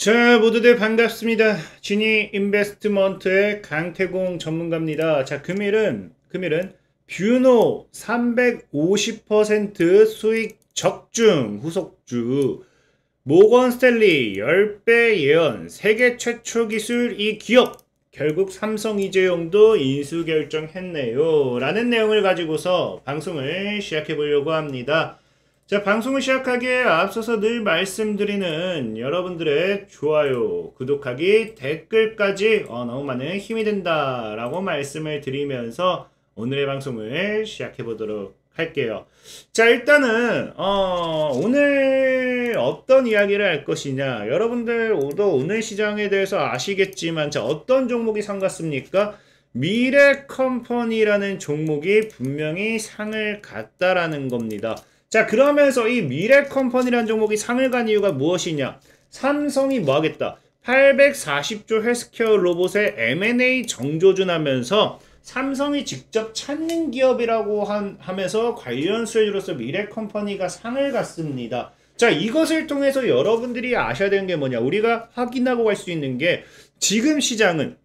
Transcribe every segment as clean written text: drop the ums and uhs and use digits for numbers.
자, 모두들 반갑습니다. 지니 인베스트먼트의 강태공 전문가입니다. 자, 금일은 뷰노 350% 수익 적중 후속주, 모건 스탠리 10배 예언, 세계 최초 기술 이 기업, 결국 삼성이재용도 인수 결정했네요. 라는 내용을 가지고서 방송을 시작해 보려고 합니다. 자, 방송을 시작하기에 앞서서 늘 말씀드리는 여러분들의 좋아요, 구독하기, 댓글까지 너무 많은 힘이 된다라고 말씀을 드리면서 오늘의 방송을 시작해 보도록 할게요. 자, 일단은 오늘 어떤 이야기를 할 것이냐, 여러분들도 오늘 시장에 대해서 아시겠지만, 자, 어떤 종목이 상 같습니까? 미래컴퍼니라는 종목이 분명히 상을 갔다라는 겁니다. 자, 그러면서 이 미래컴퍼니라는 종목이 상을 간 이유가 무엇이냐? 삼성이 뭐 하겠다? 840조 헬스케어 로봇의 M&A 정조준하면서 삼성이 직접 찾는 기업이라고 하면서 관련 수혜주로서 미래컴퍼니가 상을 갔습니다. 자, 이것을 통해서 여러분들이 아셔야 되는 게 뭐냐? 우리가 확인하고 갈 수 있는 게, 지금 시장은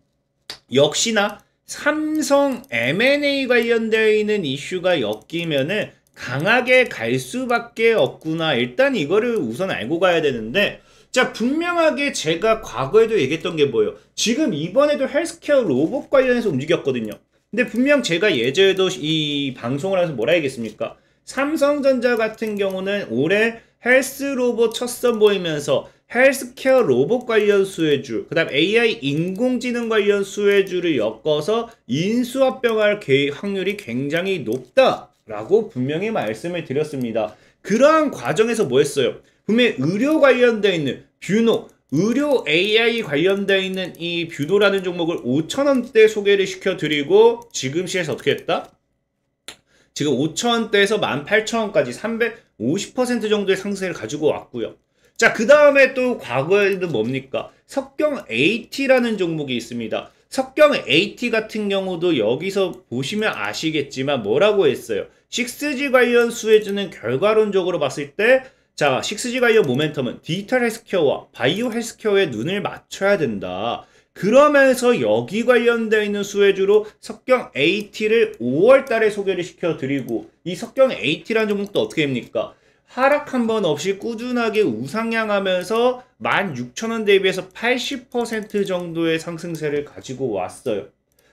역시나 삼성 M&A 관련되어 있는 이슈가 엮이면은 강하게 갈 수밖에 없구나. 일단 이거를 우선 알고 가야 되는데, 자, 분명하게 제가 과거에도 얘기했던 게 뭐예요? 지금 이번에도 헬스케어 로봇 관련해서 움직였거든요. 근데 분명 제가 예전에도 이 방송을 하면서 뭐라 얘기했습니까? 삼성전자 같은 경우는 올해 헬스 로봇 첫 선보이면서 헬스케어 로봇 관련 수혜주, 그 다음 AI 인공지능 관련 수혜주를 엮어서 인수합병할 확률이 굉장히 높다 라고 분명히 말씀을 드렸습니다. 그러한 과정에서 뭐 했어요? 분명히 의료 관련되어 있는 뷰노, 의료 AI 관련되어 있는 이 뷰노라는 종목을 5,000원대 소개를 시켜드리고, 지금 시에서 어떻게 했다? 지금 5,000원대에서 18,000원까지 350% 정도의 상승을 가지고 왔고요. 자, 그 다음에 또 과거에는 뭡니까? 석경 AT라는 종목이 있습니다. 석경 AT 같은 경우도 여기서 보시면 아시겠지만 뭐라고 했어요? 6G 관련 수혜주는 결과론적으로 봤을 때, 자, 6G 관련 모멘텀은 디지털 헬스케어와 바이오 헬스케어에 눈을 맞춰야 된다. 그러면서 여기 관련되어 있는 수혜주로 석경 AT를 5월 달에 소개를 시켜드리고, 이 석경 AT라는 종목도 어떻게 됩니까? 하락 한 번 없이 꾸준하게 우상향하면서 16,000원 대비해서 80% 정도의 상승세를 가지고 왔어요.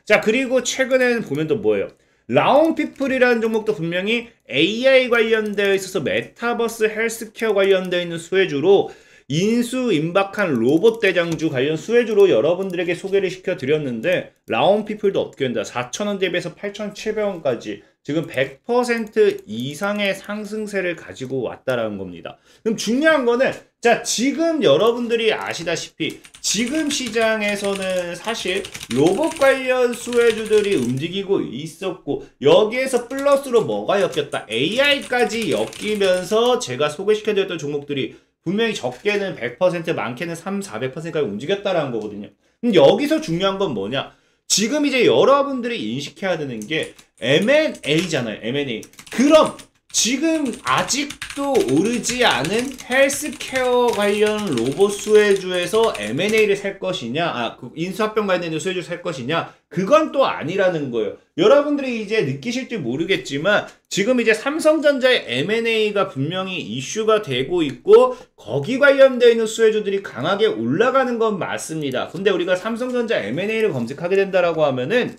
자, 그리고 최근에는 보면 또 뭐예요? 라온피플이라는 종목도 분명히 AI 관련되어 있어서 메타버스 헬스케어 관련되어 있는 수혜주로 인수 임박한 로봇 대장주 관련 수혜주로 여러분들에게 소개를 시켜드렸는데, 라온피플도 어떻게 된다? 4,000원 대비해서 8,700원까지 지금 100% 이상의 상승세를 가지고 왔다라는 겁니다. 그럼 중요한 거는, 자, 지금 여러분들이 아시다시피 지금 시장에서는 사실 로봇 관련 수혜주들이 움직이고 있었고, 여기에서 플러스로 뭐가 엮였다? AI까지 엮이면서 제가 소개시켜드렸던 종목들이 분명히 적게는 100%, 많게는 300~400%까지 움직였다라는 거거든요. 그럼 여기서 중요한 건 뭐냐? 지금 이제 여러분들이 인식해야 되는 게 M&A잖아요. M&A. 그럼 지금 아직도 오르지 않은 헬스케어 관련 로봇 수혜주에서 M&A를 살 것이냐, 인수합병 관련된 수혜주 살 것이냐, 그건 또 아니라는 거예요. 여러분들이 이제 느끼실지 모르겠지만 지금 이제 삼성전자의 M&A가 분명히 이슈가 되고 있고, 거기 관련되어 있는 수혜주들이 강하게 올라가는 건 맞습니다. 근데 우리가 삼성전자 M&A를 검색하게 된다라고 하면은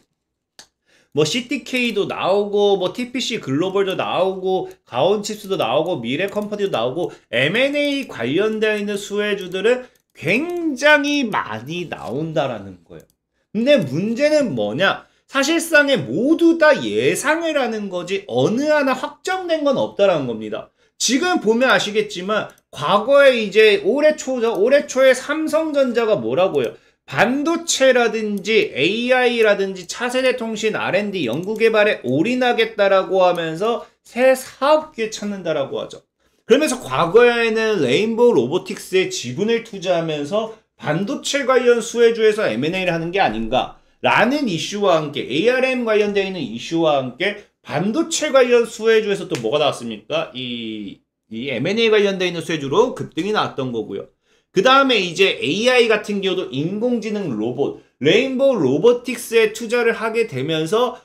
뭐 CTK도 나오고, 뭐 TPC 글로벌도 나오고, 가온칩스도 나오고, 미래컴퍼니도 나오고, M&A 관련되어 있는 수혜주들은 굉장히 많이 나온다라는 거예요. 근데 문제는 뭐냐? 사실상에 모두 다 예상을 하는 거지 어느 하나 확정된 건 없다라는 겁니다. 지금 보면 아시겠지만 과거에 이제 올해 초에 삼성전자가 뭐라고 해요? 반도체라든지 AI라든지 차세대 통신 R&D 연구개발에 올인하겠다라고 하면서 새 사업기회 찾는다라고 하죠. 그러면서 과거에는 레인보우 로보틱스에 지분을 투자하면서 반도체 관련 수혜주에서 M&A를 하는 게 아닌가 라는 이슈와 함께, ARM 관련되어 있는 이슈와 함께 반도체 관련 수혜주에서 또 뭐가 나왔습니까? 이 M&A 관련되어 있는 수혜주로 급등이 나왔던 거고요. 그 다음에 이제 AI 같은 경우도 인공지능 로봇, 레인보우 로보틱스에 투자를 하게 되면서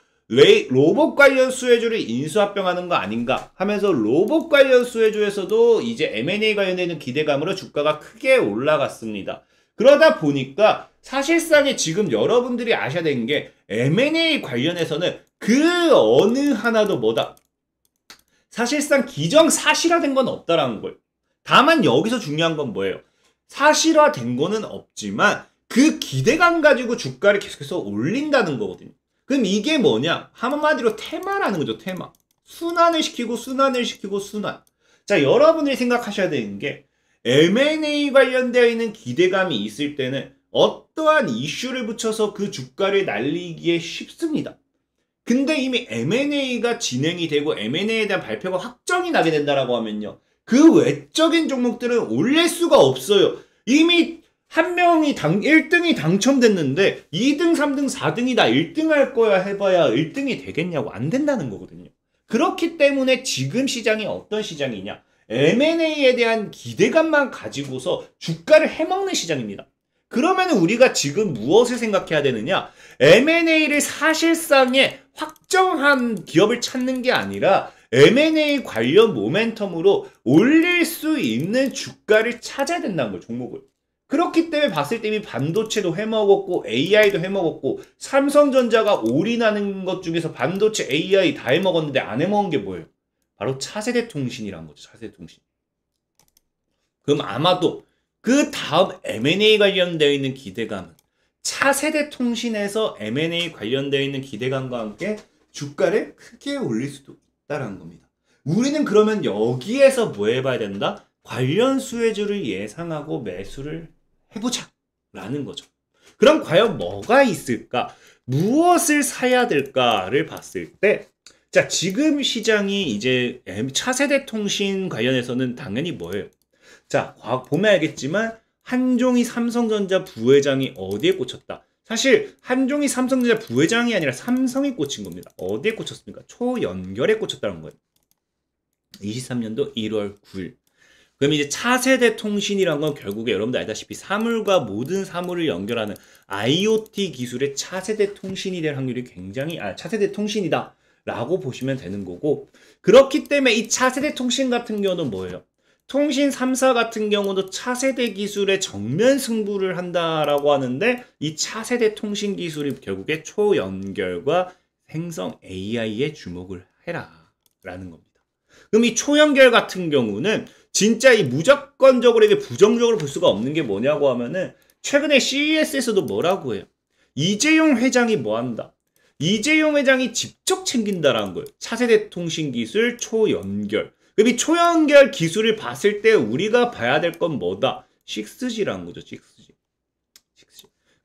로봇 관련 수혜주를 인수합병하는 거 아닌가 하면서 로봇 관련 수혜주에서도 이제 M&A 관련되는 기대감으로 주가가 크게 올라갔습니다. 그러다 보니까 사실상에 지금 여러분들이 아셔야 되는 게 M&A 관련해서는 그 어느 하나도 뭐다. 사실상 기정사실화된 건 없다라는 거예요. 다만 여기서 중요한 건 뭐예요? 사실화된 거는 없지만 그 기대감 가지고 주가를 계속해서 올린다는 거거든요. 그럼 이게 뭐냐? 한마디로 테마라는 거죠. 테마. 순환을 시키고 순환을 시키고 순환. 자, 여러분들이 생각하셔야 되는 게 M&A 관련되어 있는 기대감이 있을 때는 어떠한 이슈를 붙여서 그 주가를 날리기에 쉽습니다. 근데 이미 M&A가 진행이 되고 M&A에 대한 발표가 확정이 나게 된다라고 하면요. 그 외적인 종목들은 올릴 수가 없어요. 이미 한 명이 1등이 당첨됐는데 2등, 3등, 4등이 다 1등 할 거야 해봐야 1등이 되겠냐고 안 된다는 거거든요. 그렇기 때문에 지금 시장이 어떤 시장이냐. M&A에 대한 기대감만 가지고서 주가를 해먹는 시장입니다. 그러면 우리가 지금 무엇을 생각해야 되느냐? M&A를 사실상에 확정한 기업을 찾는 게 아니라 M&A 관련 모멘텀으로 올릴 수 있는 주가를 찾아야 된다는 거예요, 종목을. 그렇기 때문에 봤을 때 이미 반도체도 해먹었고 AI도 해먹었고 삼성전자가 올인하는 것 중에서 반도체 AI 다 해먹었는데 안 해먹은 게 뭐예요? 바로 차세대 통신이란 거죠. 차세대 통신. 그럼 아마도 그 다음 M&A 관련되어 있는 기대감은 차세대 통신에서 M&A 관련되어 있는 기대감과 함께 주가를 크게 올릴 수도 있다는 겁니다. 우리는 그러면 여기에서 뭐 해봐야 된다? 관련 수혜주를 예상하고 매수를 해보자 라는 거죠. 그럼 과연 뭐가 있을까? 무엇을 사야 될까를 봤을 때 자, 지금 시장이 이제 차세대 통신 관련해서는 당연히 뭐예요? 자, 보면 알겠지만 한종희 삼성전자 부회장이 어디에 꽂혔다? 사실 한종희 삼성전자 부회장이 아니라 삼성이 꽂힌 겁니다. 어디에 꽂혔습니까? 초연결에 꽂혔다는 거예요. 23년도 1월 9일. 그럼 이제 차세대 통신이란 건 결국에 여러분들 알다시피 사물과 모든 사물을 연결하는 IoT 기술의 차세대 통신이 될 확률이 굉장히 차세대 통신이다 라고 보시면 되는 거고, 그렇기 때문에 이 차세대 통신 같은 경우는 뭐예요? 통신 3사 같은 경우도 차세대 기술에 정면 승부를 한다라고 하는데 이 차세대 통신 기술이 결국에 초연결과 생성 AI에 주목을 해라 라는 겁니다. 그럼 이 초연결 같은 경우는 진짜 이 무조건적으로 이게 부정적으로 볼 수가 없는 게 뭐냐고 하면은 최근에 CES에서도 뭐라고 해요? 이재용 회장이 뭐 한다? 이재용 회장이 직접 챙긴다라는 거예요. 차세대 통신 기술 초연결. 그럼 이 초연결 기술을 봤을 때 우리가 봐야 될 건 뭐다? 6G라는 거죠. 6G.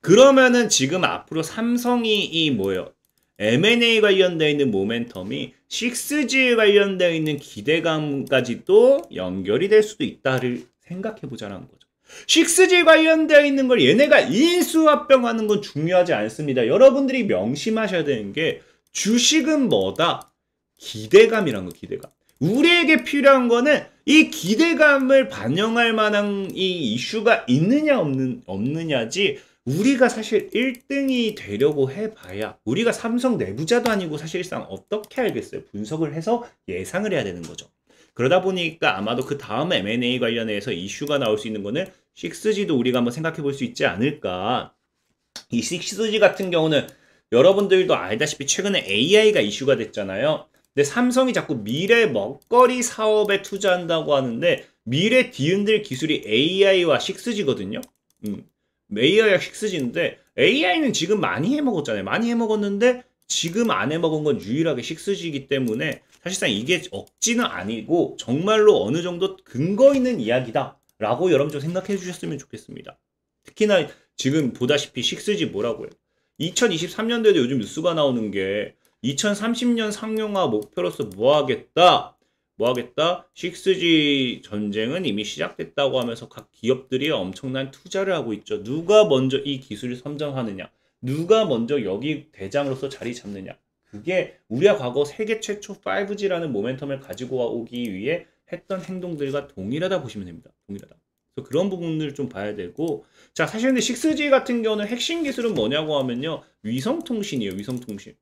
그러면은 지금 앞으로 삼성이 이 뭐예요? M&A 관련되어 있는 모멘텀이 6G에 관련되어 있는 기대감까지도 연결이 될 수도 있다를 생각해보자는 거죠. 6G 관련되어 있는 걸 얘네가 인수합병하는 건 중요하지 않습니다. 여러분들이 명심하셔야 되는 게 주식은 뭐다? 기대감이란 거, 기대감. 우리에게 필요한 거는 이 기대감을 반영할 만한 이 이슈가 있느냐 없느냐지 우리가 사실 1등이 되려고 해봐야 우리가 삼성 내부자도 아니고 사실상 어떻게 알겠어요? 분석을 해서 예상을 해야 되는 거죠. 그러다 보니까 아마도 그 다음 M&A 관련해서 이슈가 나올 수 있는 거는 6G도 우리가 한번 생각해 볼 수 있지 않을까. 이 6G 같은 경우는 여러분들도 알다시피 최근에 AI가 이슈가 됐잖아요. 근데 삼성이 자꾸 미래 먹거리 사업에 투자한다고 하는데 미래 뒤흔들 기술이 AI와 6G거든요. AI와 6G인데 AI는 지금 많이 해먹었잖아요. 많이 해먹었는데 지금 안 해먹은 건 유일하게 6G이기 때문에 사실상 이게 억지는 아니고 정말로 어느 정도 근거 있는 이야기다 라고 여러분 좀 생각해 주셨으면 좋겠습니다. 특히나 지금 보다시피 6G 뭐라고요? 2023년도에도 요즘 뉴스가 나오는 게 2030년 상용화 목표로서 뭐 하겠다? 6G 전쟁은 이미 시작됐다고 하면서 각 기업들이 엄청난 투자를 하고 있죠. 누가 먼저 이 기술을 선정하느냐? 누가 먼저 여기 대장으로서 자리 잡느냐? 그게 우리가 과거 세계 최초 5G라는 모멘텀을 가지고 오기 위해 했던 행동들과 동일하다 보시면 됩니다. 동일하다. 그래서 그런 부분을 좀 봐야 되고, 자, 사실 근데 6G 같은 경우는 핵심 기술은 뭐냐고 하면요, 위성통신이에요. 위성통신.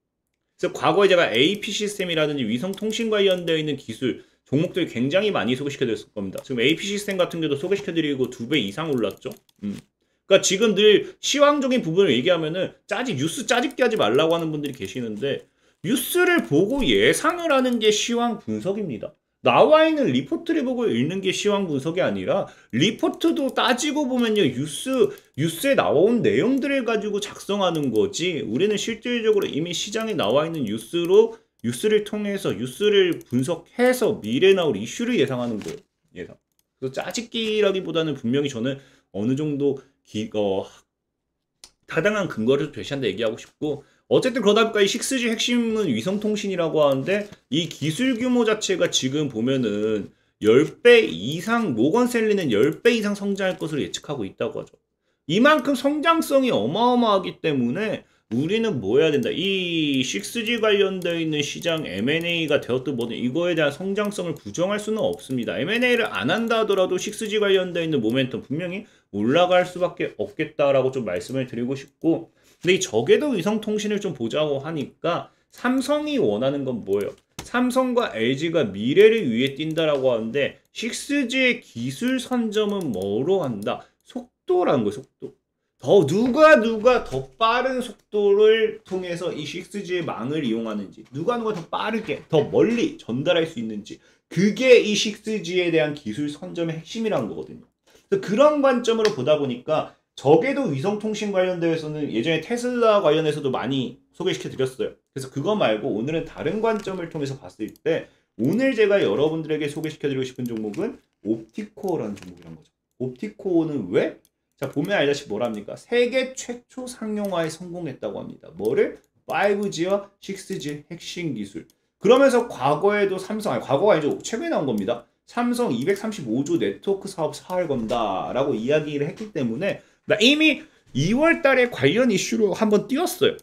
그래서 과거에 제가 AP 시스템이라든지 위성통신 관련되어 있는 기술 종목들이 굉장히 많이 소개시켜드렸을 겁니다. 지금 AP 시스템 같은 경우도 소개시켜드리고 2배 이상 올랐죠. 그러니까 지금 늘 시황적인 부분을 얘기하면은 뉴스 짜집기 하지 말라고 하는 분들이 계시는데, 뉴스를 보고 예상을 하는 게 시황 분석입니다. 나와 있는 리포트를 보고 읽는 게 시황 분석이 아니라, 리포트도 따지고 보면요, 뉴스에 나온 내용들을 가지고 작성하는 거지, 우리는 실질적으로 이미 시장에 나와 있는 뉴스를 통해서 뉴스를 분석해서 미래에 나올 이슈를 예상하는 거예요. 예상. 그래서 짜집기라기보다는 분명히 저는 어느 정도 타당한 근거를 제시한다 얘기하고 싶고, 어쨌든 그러다 보니까 이 6G 핵심은 위성통신이라고 하는데, 이 기술 규모 자체가 지금 보면은 10배 이상, 모건셀리는 10배 이상 성장할 것으로 예측하고 있다고 하죠. 이만큼 성장성이 어마어마하기 때문에 우리는 뭐 해야 된다. 이 6G 관련되어 있는 시장 M&A가 되었든 뭐든 이거에 대한 성장성을 부정할 수는 없습니다. M&A를 안 한다 하더라도 6G 관련되어 있는 모멘텀 분명히 올라갈 수밖에 없겠다라고 좀 말씀을 드리고 싶고, 근데 이 적외도 위성통신을 좀 보자고 하니까 삼성이 원하는 건 뭐예요? 삼성과 LG가 미래를 위해 뛴다라고 하는데, 6G의 기술 선점은 뭐로 한다? 속도라는 거예요, 속도. 누가 더 빠른 속도를 통해서 이 6G의 망을 이용하는지, 누가 더 빠르게, 더 멀리 전달할 수 있는지, 그게 이 6G에 대한 기술 선점의 핵심이라는 거거든요. 그래서 그런 관점으로 보다 보니까 적외도 위성통신 관련돼서는 예전에 테슬라 관련해서도 많이 소개시켜 드렸어요. 그래서 그거 말고 오늘은 다른 관점을 통해서 봤을 때, 오늘 제가 여러분들에게 소개시켜 드리고 싶은 종목은 옵티코어라는 종목이란 거죠. 옵티코어는 왜? 자, 보면 알다시피 뭐랍니까? 세계 최초 상용화에 성공했다고 합니다. 뭐를? 5G와 6G 핵심 기술. 그러면서 과거에도 과거가 아니죠. 최근에 나온 겁니다. 삼성 235조 네트워크 사업 사할 건다라고 이야기를 했기 때문에, 나 이미 2월 달에 관련 이슈로 한번 띄웠어요.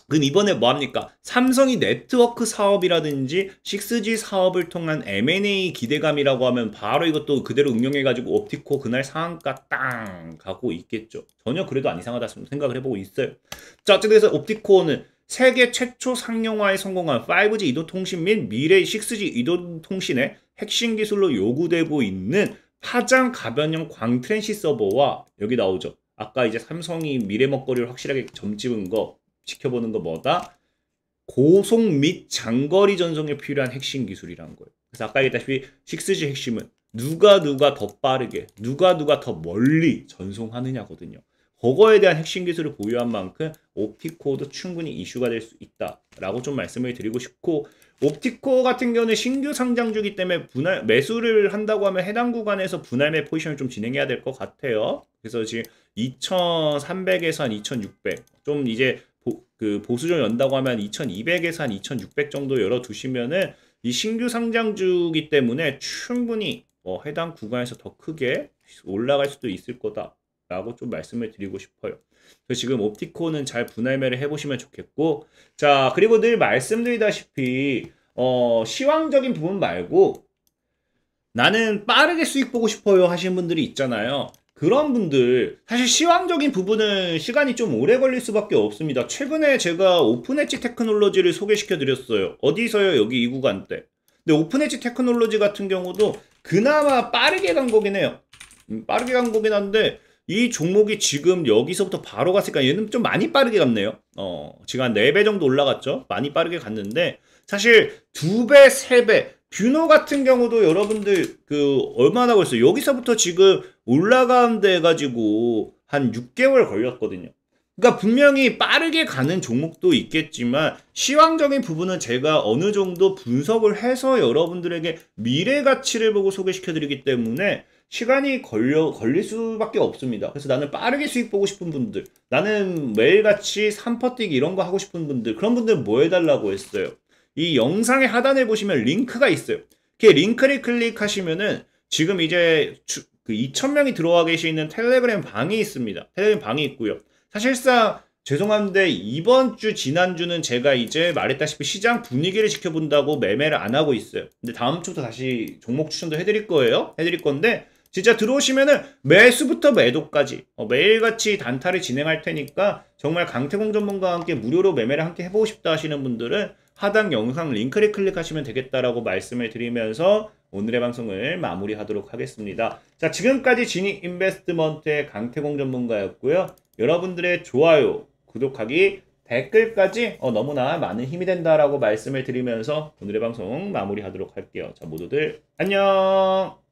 그럼 이번에 뭐 합니까? 삼성이 네트워크 사업이라든지 6G 사업을 통한 M&A 기대감이라고 하면 바로 이것도 그대로 응용해가지고 옵티코 그날 상한가 땅 가고 있겠죠. 전혀 그래도 안 이상하다 생각을 해보고 있어요. 자, 어쨌든 그래서 옵티코는 세계 최초 상용화에 성공한 5G 이동통신 및 미래 6G 이동통신의 핵심 기술로 요구되고 있는 파장 가변형 광트랜시 서버와, 여기 나오죠. 아까 이제 삼성이 미래 먹거리를 확실하게 점집은 거, 지켜보는 거 뭐다? 고속 및 장거리 전송에 필요한 핵심 기술이란 거예요. 그래서 아까 얘기했다시피 6G 핵심은 누가 더 빠르게, 누가 더 멀리 전송하느냐거든요. 그거에 대한 핵심 기술을 보유한 만큼 옵티코도 충분히 이슈가 될 수 있다라고 좀 말씀을 드리고 싶고, 옵티코 같은 경우는 신규 상장주기 때문에 매수를 한다고 하면 해당 구간에서 분할매 포지션을 좀 진행해야 될 것 같아요. 그래서 지금 2300에서 한 2600, 좀 이제 보수적 연다고 하면 2200에서 한 2600 정도 열어두시면은 이 신규 상장주기 때문에 충분히 해당 구간에서 더 크게 올라갈 수도 있을 거다라고 좀 말씀을 드리고 싶어요. 그래서 지금 옵티코는 잘 분할매를 해보시면 좋겠고, 자, 그리고 늘 말씀드리다시피 시황적인 부분 말고 나는 빠르게 수익 보고 싶어요 하시는 분들이 있잖아요. 그런 분들 사실 시황적인 부분은 시간이 좀 오래 걸릴 수밖에 없습니다. 최근에 제가 오픈 엣지 테크놀로지를 소개시켜 드렸어요. 어디서요? 여기 이 구간 때. 근데 오픈 엣지 테크놀로지 같은 경우도 그나마 빠르게 간 거긴 해요. 빠르게 간 거긴 한데, 이 종목이 지금 여기서부터 바로 갔으니까 얘는 좀 많이 빠르게 갔네요. 지금 한 4배 정도 올라갔죠. 많이 빠르게 갔는데, 사실 2배, 3배 뷰노 같은 경우도 여러분들 얼마나 걸렸어요? 여기서부터 지금 올라가는데 해가지고 한 6개월 걸렸거든요. 그러니까 분명히 빠르게 가는 종목도 있겠지만 시황적인 부분은 제가 어느 정도 분석을 해서 여러분들에게 미래 가치를 보고 소개시켜 드리기 때문에 시간이 걸릴 수밖에 없습니다. 그래서 나는 빠르게 수익 보고 싶은 분들, 나는 매일같이 3퍼 뛰기 이런 거 하고 싶은 분들, 그런 분들 뭐 해달라고 했어요? 이 영상의 하단에 보시면 링크가 있어요. 그 링크를 클릭하시면은 지금 이제 2,000명이 들어와 계시는 텔레그램 방이 있습니다. 텔레그램 방이 있고요. 사실상 죄송한데 이번 주 지난주는 제가 이제 말했다시피 시장 분위기를 지켜본다고 매매를 안 하고 있어요. 근데 다음 주부터 다시 종목 추천도 해드릴 거예요. 해드릴 건데 진짜 들어오시면은 매수부터 매도까지 매일같이 단타를 진행할 테니까 정말 강태공 전문가와 함께 무료로 매매를 함께 해보고 싶다 하시는 분들은 하단 영상 링크를 클릭하시면 되겠다라고 말씀을 드리면서 오늘의 방송을 마무리하도록 하겠습니다. 자, 지금까지 지니 인베스트먼트의 강태공 전문가였고요. 여러분들의 좋아요, 구독하기, 댓글까지 너무나 많은 힘이 된다라고 말씀을 드리면서 오늘의 방송 마무리하도록 할게요. 자, 모두들 안녕!